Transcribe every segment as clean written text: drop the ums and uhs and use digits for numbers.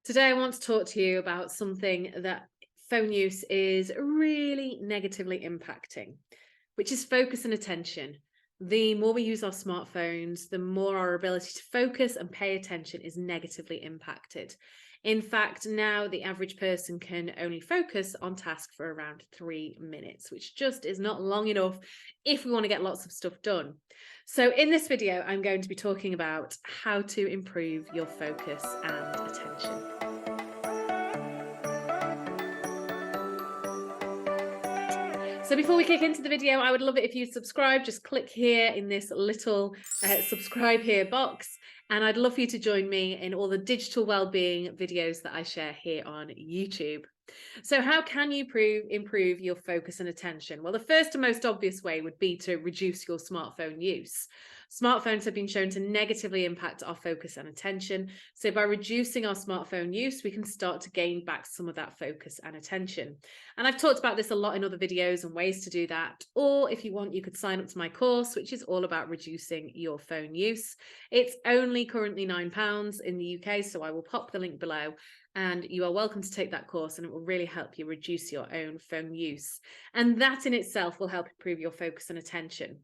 Today, I want to talk to you about something that phone use is really negatively impacting, which is focus and attention. The more we use our smartphones, the more our ability to focus and pay attention is negatively impacted. In fact, now the average person can only focus on task for around 3 minutes, which just is not long enough if we want to get lots of stuff done. So in this video, I'm going to be talking about how to improve your focus and attention. So before we kick into the video, I would love it if you subscribe. Just click here in this little subscribe here box. And I'd love for you to join me in all the digital well-being videos that I share here on YouTube. So how can you improve your focus and attention? Well, the first and most obvious way would be to reduce your smartphone use. Smartphones have been shown to negatively impact our focus and attention. So by reducing our smartphone use, we can start to gain back some of that focus and attention. And I've talked about this a lot in other videos and ways to do that. Or if you want, you could sign up to my course, which is all about reducing your phone use. It's only currently £9 in the UK, so I will pop the link below. And you are welcome to take that course, and it will really help you reduce your own phone use. And that in itself will help improve your focus and attention.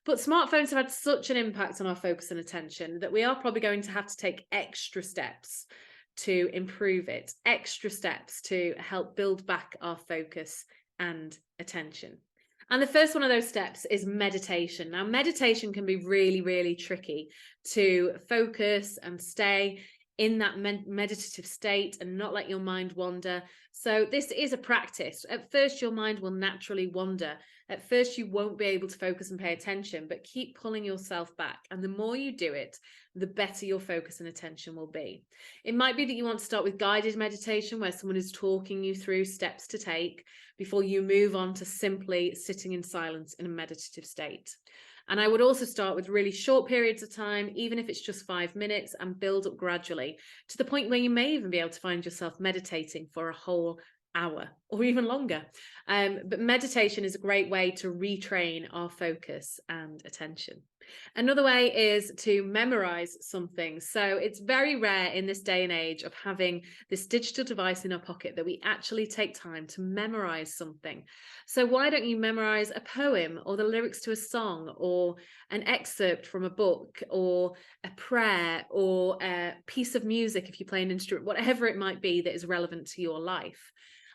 But smartphones have had such an impact on our focus and attention that we are probably going to have to take extra steps to improve it, extra steps to help build back our focus and attention. And the first one of those steps is meditation. Now, meditation can be really, really tricky to focus and stay in that meditative state and not let your mind wander. So this is a practice. At first, your mind will naturally wander. At first, you won't be able to focus and pay attention, but keep pulling yourself back. And the more you do it, the better your focus and attention will be. It might be that you want to start with guided meditation, where someone is talking you through steps to take before you move on to simply sitting in silence in a meditative state. And I would also start with really short periods of time, even if it's just 5 minutes, and build up gradually to the point where you may even be able to find yourself meditating for a whole hour or even longer. But meditation is a great way to retrain our focus and attention. Another way is to memorize something. So it's very rare in this day and age of having this digital device in our pocket that we actually take time to memorize something. So why don't you memorize a poem or the lyrics to a song or an excerpt from a book or a prayer or a piece of music if you play an instrument, whatever it might be that is relevant to your life.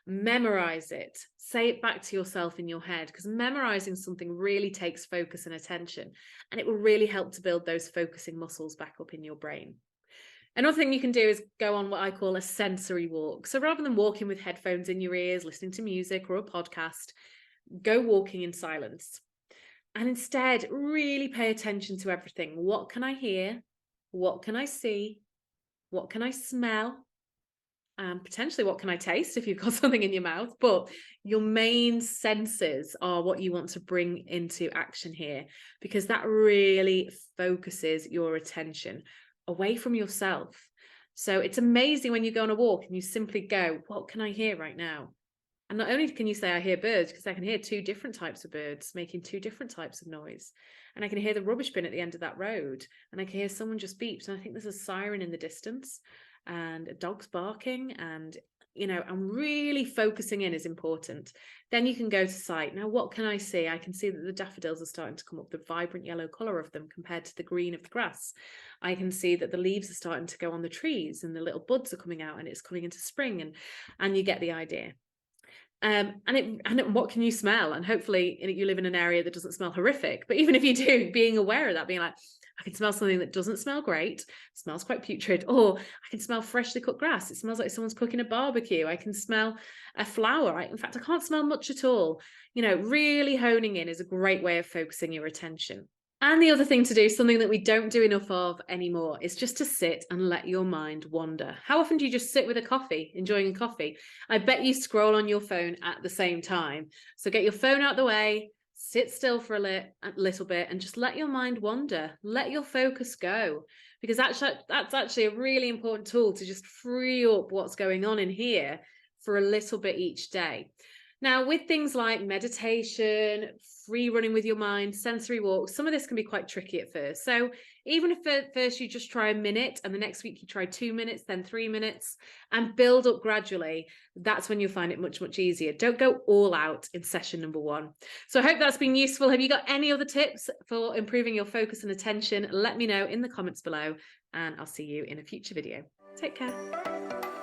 Memorize it, say it back to yourself in your head, because memorizing something really takes focus and attention, and it will really help to build those focusing muscles back up in your brain. Another thing you can do is go on what I call a sensory walk. So rather than walking with headphones in your ears, listening to music or a podcast, go walking in silence. And instead, really pay attention to everything. What can I hear? What can I see? What can I smell? Potentially what can I taste if you've got something in your mouth, but your main senses are what you want to bring into action here, because that really focuses your attention away from yourself. So it's amazing when you go on a walk and you simply go, what can I hear right now? And not only can you say I hear birds, because I can hear 2 different types of birds making 2 different types of noise. And I can hear the rubbish bin at the end of that road. And I can hear someone just beeps. And I think there's a siren in the distance and a dog's barking. And, I'm really focusing in is important. Then you can go to sight. Now, what can I see? I can see that the daffodils are starting to come up, the vibrant yellow colour of them compared to the green of the grass. I can see that the leaves are starting to go on the trees and the little buds are coming out and it's coming into spring, and you get the idea. And what can you smell? And hopefully you live in an area that doesn't smell horrific, but even if you do, being aware of that, being like, I can smell something that doesn't smell great, smells quite putrid, or I can smell freshly cut grass. It smells like someone's cooking a barbecue. I can smell a flower. In fact, I can't smell much at all. Really honing in is a great way of focusing your attention. And the other thing to do, something that we don't do enough of anymore, is just to sit and let your mind wander. How often do you just sit with a coffee, enjoying a coffee? I bet you scroll on your phone at the same time. So get your phone out the way, sit still for a little bit, and just let your mind wander. Let your focus go, because that's actually a really important tool to just free up what's going on in here for a little bit each day. Now, with things like meditation, free running with your mind, sensory walks, some of this can be quite tricky at first. So Even if at first you just try a minute and the next week you try 2 minutes, then 3 minutes, and build up gradually, that's when you'll find it much, much easier. Don't go all out in session number 1. So I hope that's been useful. Have you got any other tips for improving your focus and attention? Let me know in the comments below, and I'll see you in a future video. Take care.